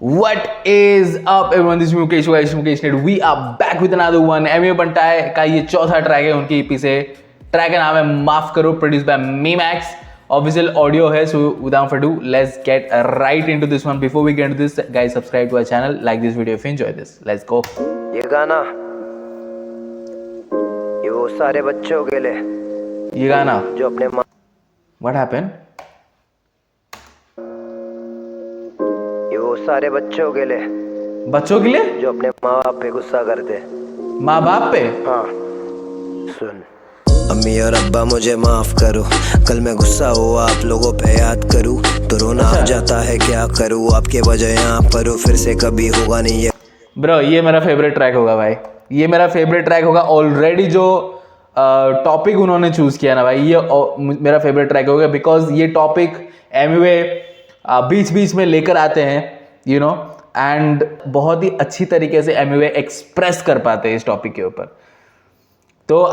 What is up everyone? This is Mukesh guys, Mukesh Net. We are back with another one. Emiway Bantai का ये चौथा track है उनकी EP से. ट्रैक का नाम है माफ Karo, produce bye मीमैक्स. Official audio है. So without further ado, let's get right into this one. Before we get into this, guys, subscribe to our channel, like this video if you enjoy this. Let's go. ये गाना ये वो सारे बच्चों के लिए, ये गाना जो अपने माँ, What happened? ये वो सारे बच्चों के लिए बच्चों के लिए जो अपने माँ बाप पे गुस्सा करते. माँ बाप पे. हाँ सुन. अम्मी और अब्बा मुझे माफ करो, कल मैं गुस्सा हुआ आप लोगों पे याद करूँ तो रोना आ जाता है, क्या करूँ आपके वजह यहाँ पर हूँ, फिर से कभी होगा नहीं ये. ब्रो ये मेरा फेवरेट ट्रैक होगा भाई. ये मेरा फेवरेट ट्रैक होगा. ऑलरेडी जो टॉपिक उन्होंने चूज किया ना भाई, ये मेरा फेवरेट ट्रैक होगा. बिकॉज ये टॉपिक एमवे बीच बीच में लेकर आते हैं, यू नो, एंड बहुत ही अच्छी तरीके से एमवे एक्सप्रेस कर पाते हैं इस टॉपिक के ऊपर. तो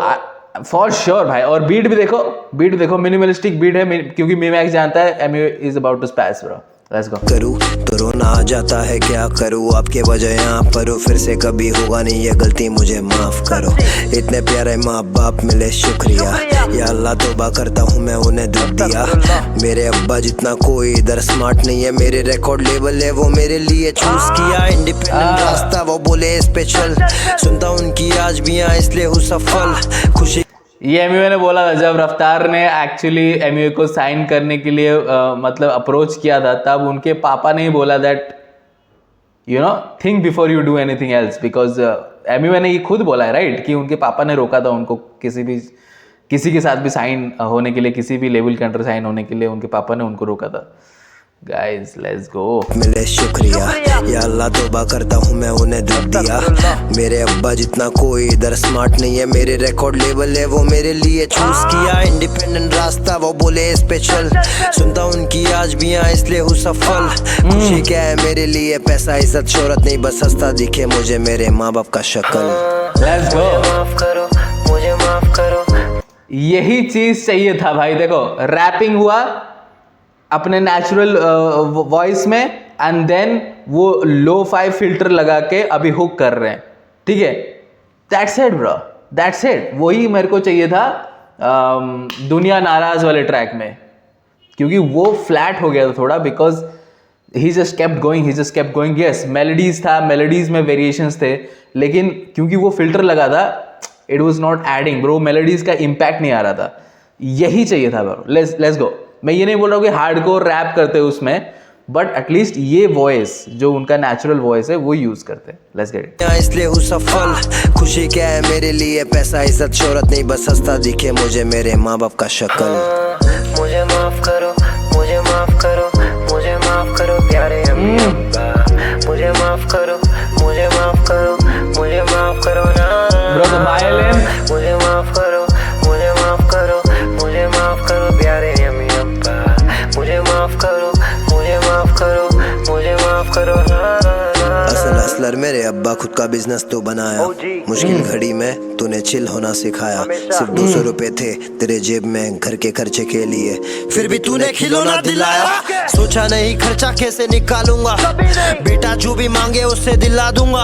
फॉर श्योर भाई. और बीट भी देखो, मिनिमलिस्टिक बीट है, क्योंकि मीमैक्स जानता है Emiway is about to spazz bro. Let's go. करूँ तो रोना आ जाता है, क्या करूँ आपके वजह यहाँ पर हूँ, फिर से कभी होगा नहीं ये गलती मुझे माफ करो. इतने प्यारे माँ बाप मिले शुक्रिया, या अल्लाह तौबा करता हूँ मैं उन्हें दुख दिया. मेरे अब्बा जितना कोई इधर स्मार्ट नहीं है, मेरे रिकॉर्ड लेवल है वो मेरे लिए चूज किया. इंडिपेंडेंट रास्ता वो बोले स्पेशल, सुनता उनकी आज भी यहाँ इसलिए हूँ सफल. खुशी ये एमयू ने बोला था जब रफ्तार ने एक्चुअली एमयू को साइन करने के लिए मतलब अप्रोच किया था, तब उनके पापा ने ही बोला that you know think before you do anything else. Because MU ने ये खुद बोला है राइट, कि उनके पापा ने रोका था उनको किसी के साथ भी साइन होने के लिए, किसी भी लेवल के अंडर साइन होने के लिए उनके पापा ने उनको रोका था. Guys let's go. मिले शुक्रिया, या अल्लाह तौबा करता हूँ मैं उन्हें दुख दिया. मेरे अब्बा जितना कोई इधर स्मार्ट नहीं है, मेरे रिकॉर्ड लेवल है वो मेरे लिए चूज किया. इंडिपेंडेंट रास्ता वो बोले स्पेशल, सुनता उनकी आज भी यहाँ इसलिए हूँ सफल. खुशी क्या है मेरे लिए, पैसा इज्जत शोहरत नहीं, बस सस्ता दिखे मुझे मेरे माँ बाप का शक्ल. Let's go. माफ करो मुझे माफ करो. यही चीज चाहिए था भाई. देखो रैपिंग हुआ अपने नेचुरल वॉइस में, एंड देन वो लो फाई फिल्टर लगा के अभी हुक कर रहे हैं. ठीक है, that's it bro, that's it. वही मेरे को चाहिए था दुनिया नाराज वाले ट्रैक में, क्योंकि वो फ्लैट हो गया था थोड़ा. Because he just kept going. Yes melodies था, मेलोडीज में वेरिएशंस थे, लेकिन क्योंकि वो फिल्टर लगा था it was not adding bro. Melodies का इम्पैक्ट नहीं आ रहा था. यही चाहिए था ब्रो. लेट्स गो. मैं ये नहीं बोल रहा हूँ कि हार्डकोर रैप करते उसमें, बट एटलीस्ट ये वॉइस जो उनका नेचुरल वॉइस है वो यूज करते हैं. Let's get it. इसलिए हूँ सफल. खुशी क्या है मेरे लिए, पैसा इज्जत शोहरत नहीं, बस सस्ता दिखे मुझे मेरे माँ बाप का शक्ल. मुझे माफ करो, मुझे माफ करो, मुझे माफ करो प्यारे अम्मी अब्बा. मुझे माफ करो, मुझे माफ करो, मुझे माफ करो ना ब्रो. The violin. मुझे माफ करो, मुझे माफ करो, मुझे माफ करो प्यारे अम्मी अब्बा. मुझे माफ करो, मुझे माफ करो, मुझे माफ करो ना. असल असलर मेरे अब्बा खुद का बिजनेस तो बनाया, मुश्किल घड़ी में तूने चिल होना सिखाया. सिर्फ 200 रुपए थे तेरे जेब में घर के खर्चे के लिए, फिर भी तूने खिलौना दिलाया. सोचा नहीं खर्चा कैसे निकालूंगा, बेटा जो भी मांगे उससे दिला दूंगा.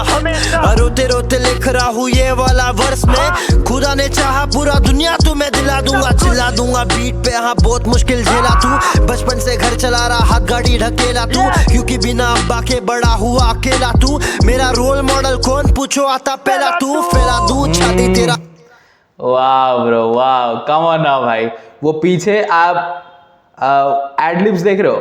और रोते रोते लिख रहा हूँ ये वाला वर्स में, खुदा ने चाहा पूरा दुनिया तुम्हें दिला दूंगा. चिल्ला दूंगा बीट पे, हाँ बहुत मुश्किल झेला तू. बचपन से घर चला रहा, हाथ गाड़ी ढकेला तू, क्योंकि बिना अब्बा के बड़ा हुआ अकेला तू. मेरा रोल मॉडल कौन पूछो आता पहला तू, फैला दूं छाती तेरा. वाह ब्रो वाह, कम ऑन नाउ भाई. वो पीछे आप एडलिप्स देख रहे हो,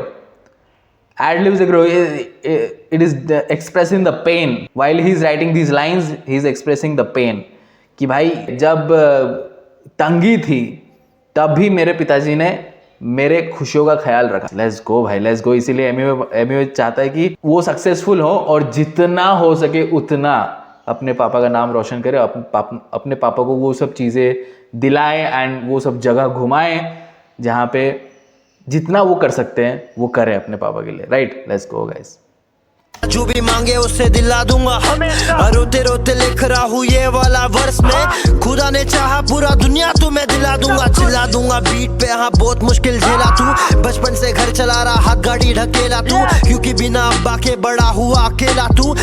it is expressing the pain while he is writing these lines. He is expressing the pain कि भाई जब तंगी थी तब भी मेरे पिताजी ने मेरे खुशियों का ख्याल रखा. लेट्स गो भाई, लेट्स गो. इसीलिए एमयू चाहता है कि वो सक्सेसफुल हो और जितना हो सके उतना अपने पापा का नाम रोशन करे, अपने पापा को वो सब चीज़ें दिलाए एंड वो सब जगह घुमाएं जहाँ पे जितना वो कर सकते हैं वो करें अपने पापा के लिए. राइट. Let's go guys. जो भी मांगे उससे दिला दूंगा। रोते रोते लिख रहा हूँ ये वाला वर्स में, खुदा ने चाहा पूरा दुनिया तुम्हें दिला दूंगा। चिल्ला दूंगा बीट पे, हाँ बहुत मुश्किल झेला तू। बचपन से घर चला रहा हाथ गाड़ी ढकेला तू, क्योंकि बिना अब्बा के बड़ा हुआ अकेला तू।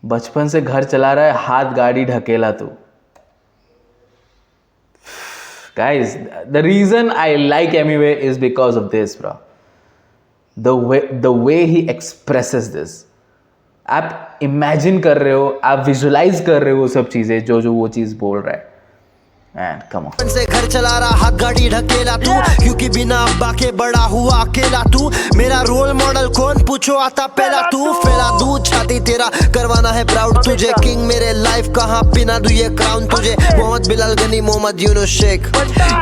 बचपन से घर चला रहा है, हाथ गाड़ी ढकेला तू। Guys, the reason I like Emiway is because of this, bro. The way he expresses this. आप इमेजिन कर रहे हो, आप विजुलाइज कर रहे हो वो सब चीजें जो वो चीज बोल रहा है। And come on. से घर चला रहा हाथ गाड़ी ढकेला तू, क्योंकि बिना अब्बा के बड़ा हुआ अकेला तू। मेरा रोल मॉडल कौन पूछो आता पहला तू। फैला दूध छाती तेरा करवाना है प्राउड तुझे, किंग मेरे लाइफ कहाँ पिना दूं ये क्राउन तुझे। मोहम्मद बिलाल गनी, मोहम्मद यूनुस शेख,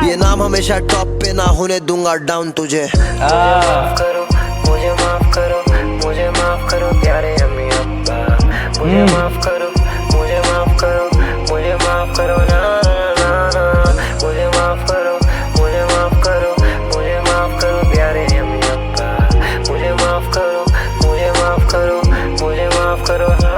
ये नाम हमेशा टॉप पे ना होने दूंगा डाउन तुझे। माफ करो, मुझे माफ करो, मुझे माफ करो प्यारे अम्मी अब्बा। मुझे माफ करो, मुझे माफ करो, मुझे माफ करो ना। मुझे माफ करो, मुझे माफ करो, मुझे माफ करो प्यारे अम्मी अब्बा। मुझे माफ करो, मुझे माफ करो, मुझे माफ करो ना।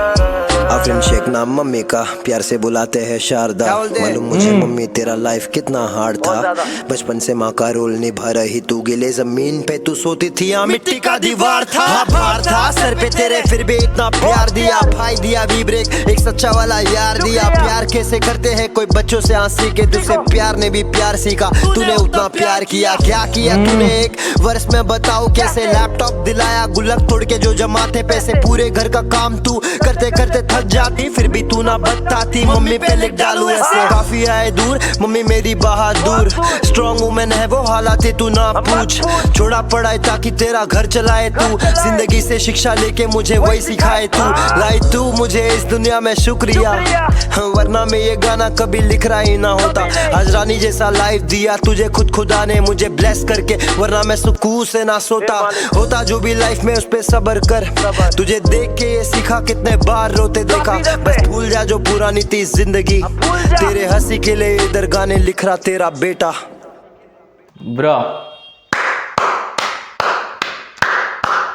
आफरीन शेख नाम मम्मी का, प्यार से बुलाते हैं शारदा। मालूम मुझे मम्मी तेरा लाइफ कितना हार्ड था। बचपन से माँ का रोल निभा रही तू, गिले जमीन पे तू सोती थी, यहाँ मिट्टी का दीवार था। भार था सर पे तेरे, फिर भी इतना प्यार दिया। भाई दिया भी ब्रेक, एक सच्चा वाला यार दिया। प्यार कैसे करते हैं कोई बच्चों से आज सीखे, तुझसे प्यार ने भी प्यार सीखा। तूने उतना प्यार किया, क्या किया तूने एक वर्ष में बताओ कैसे। लैपटॉप दिलाया, गुल्लक तोड़ के जो जमाते पैसे, पूरे घर का काम तू करते करते थक जाती, फिर भी तू ना बताती मम्मी पे लिख डालू ऐसे। काफी आए दूर मम्मी मेरी बहादुर, स्ट्रॉन्ग वुमेन है वो हालात तू ना पूछ। छोड़ा पढ़ाई ताकि तेरा घर चलाए तू, जिंदगी से शिक्षा लेके मुझे वही सिखाए तू। लाई तू मुझे इस दुनिया में शुक्रिया, वरना मैं ये गाना कभी लिख रहा ही ना होता। आज रानी जैसा लाइफ दिया तुझे खुद खुदा ने मुझे ब्लेस करके, वरना मैं सुकून से ना सोता। होता जो भी लाइफ में उस पे सब्र कर, तुझे देख के ये सीखा कितने बार रोते देखा। बस भूल जा जो पुरानी थी जिंदगी, तेरे हंसी के लिए इधर गाने लिख रहा तेरा बेटा। Bro,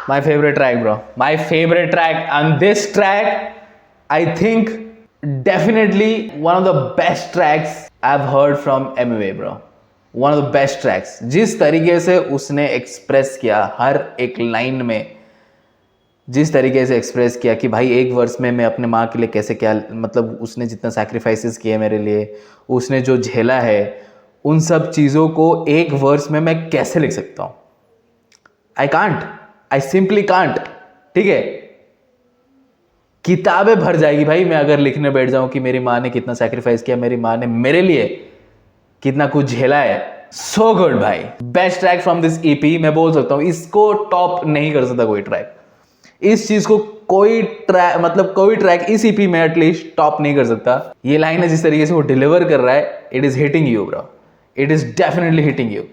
my favorite track, bro. My favorite track, and this track, I think, definitely one of the best tracks I've heard from Emiway, bro. One of the best tracks. जिस तरीके से उसने एक्सप्रेस किया हर एक लाइन में, जिस तरीके से एक्सप्रेस किया कि भाई एक वर्ष में मैं अपने माँ के लिए कैसे, क्या मतलब उसने जितना सैक्रिफाइसेस किए मेरे लिए, उसने जो झेला है, उन सब चीज़ों को एक वर्स में मैं कैसे लिख सकता हूँ। I can't, I simply can't. ठीक है, किताबें भर जाएगी भाई मैं अगर लिखने बैठ जाऊं कि मेरी माँ ने कितना सैक्रिफाइस किया, मेरी माँ ने मेरे लिए कितना कुछ झेला है। सो गुड भाई, best track from this EP. मैं बोल सकता हूँ इसको टॉप नहीं कर सकता कोई ट्रैक। इस चीज को कोई ट्रैक, मतलब कोई ट्रैक इस ईपी में एटलीस्ट टॉप नहीं कर सकता। ये लाइन है जिस तरीके से वो डिलीवर कर रहा है, it is hitting you bro, it is definitely hitting you.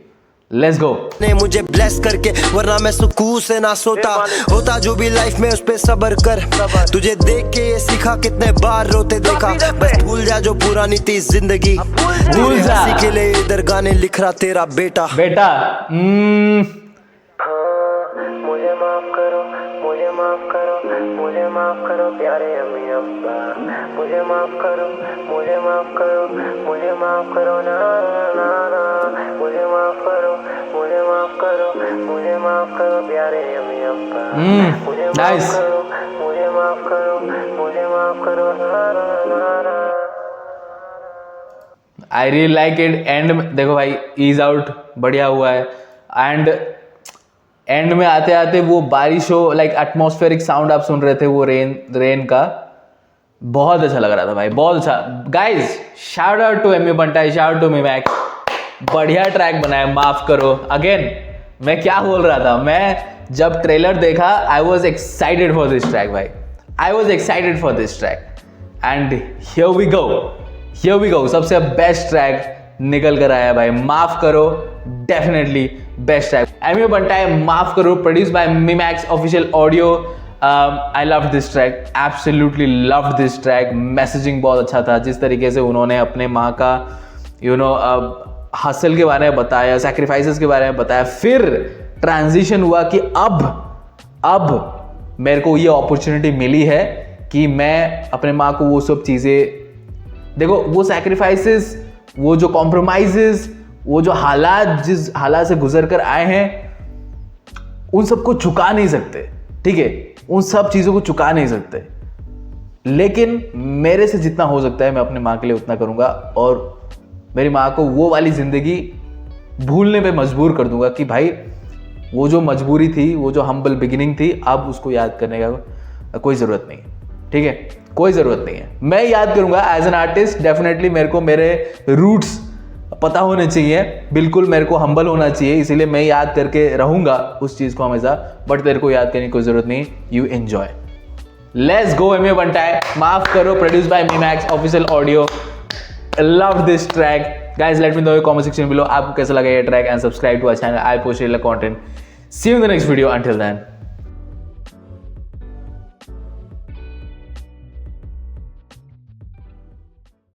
Let's go. ने मुझे ब्लेस करके, वरना मैं सुकून से ना सोता। होता जो भी लाइफ में उस पे सब्र कर, तुझे देख के ये सीखा कितने बार रोते देखा। बस भूल जा जो पुरानी थी जिंदगी, भूल जा हंसी के लिए इधर गाने लिख रहा तेरा बेटा। बेटा मुझे माफ करो, मुझे माफ करो, मुझे माफ करो प्यारे अम्मी अब्बा। मुझे माफ करो, मुझे माफ करो, मुझे माफ करो ना। मुझे माफ करो, मुझे माफ करो, मुझे माफ करो प्यारे अम्मी अब्बा। मुझे माफ करो, मुझे माफ करो, मुझे माफ करो ना। I really like it. And देखो भाई, ईज आउट बढ़िया हुआ है। एंड एंड में आते आते वो बारिश हो, लाइक एटमॉस्फेरिक साउंड आप सुन रहे थे, वो रेन का, बहुत अच्छा लग रहा था भाई, बहुत अच्छा। Guys shout out to Emiway Bantai, shout out to Memax, बढ़िया ट्रैक बनाया। माफ करो अगेन, मैं क्या बोल रहा था, मैं जब ट्रेलर देखा I was excited for this track भाई, I was excited for this track. And here we go, here we go, सबसे बेस्ट ट्रैक निकल कर आया भाई। Maaf Karo, definitely best track. Emiway Bantai Maaf Karo, produce by Memax official audio. I love this track, absolutely love this track. Messaging बहुत अच्छा था, जिस तरीके से उन्होंने अपने माँ का हसल के बारे में बताया, सैक्रिफाइसेस के बारे में बताया, फिर ट्रांजिशन हुआ कि अब मेरे को ये अपॉर्चुनिटी मिली है कि मैं अपने माँ को वो सब चीज़ें, देखो वो सैक्रिफाइसेस, वो जो कॉम्प्रोमाइजेस, वो जो हालात जिस हालात से गुजर कर आए हैं, उन सबको चुका नहीं सकते, ठीक है, उन सब चीज़ों को चुका नहीं सकते, लेकिन मेरे से जितना हो सकता है मैं अपने माँ के लिए उतना करूँगा और मेरी माँ को वो वाली ज़िंदगी भूलने पे मजबूर कर दूंगा कि भाई वो जो मजबूरी थी, वो जो हम्बल बिगिनिंग थी, अब उसको याद करने का कोई ज़रूरत नहीं है, ठीक है, कोई ज़रूरत नहीं है। मैं याद करूँगा एज एन आर्टिस्ट, डेफिनेटली मेरे को मेरे रूट्स पता होने चाहिए, बिल्कुल मेरे को हम्बल होना चाहिए, इसीलिए मैं याद करके रहूँगा उस चीज़ को हमेशा, बट तेरे को याद करने की कोई ज़रूरत नहीं, you enjoy. Let's go Emiway Bantai, Maaf Karo, produce by Memax official audio. Love this track guys, let me know in the comment section below आपको कैसा लगा ये track, and subscribe to our channel. I'll post regular content. See you in the next video. Until then,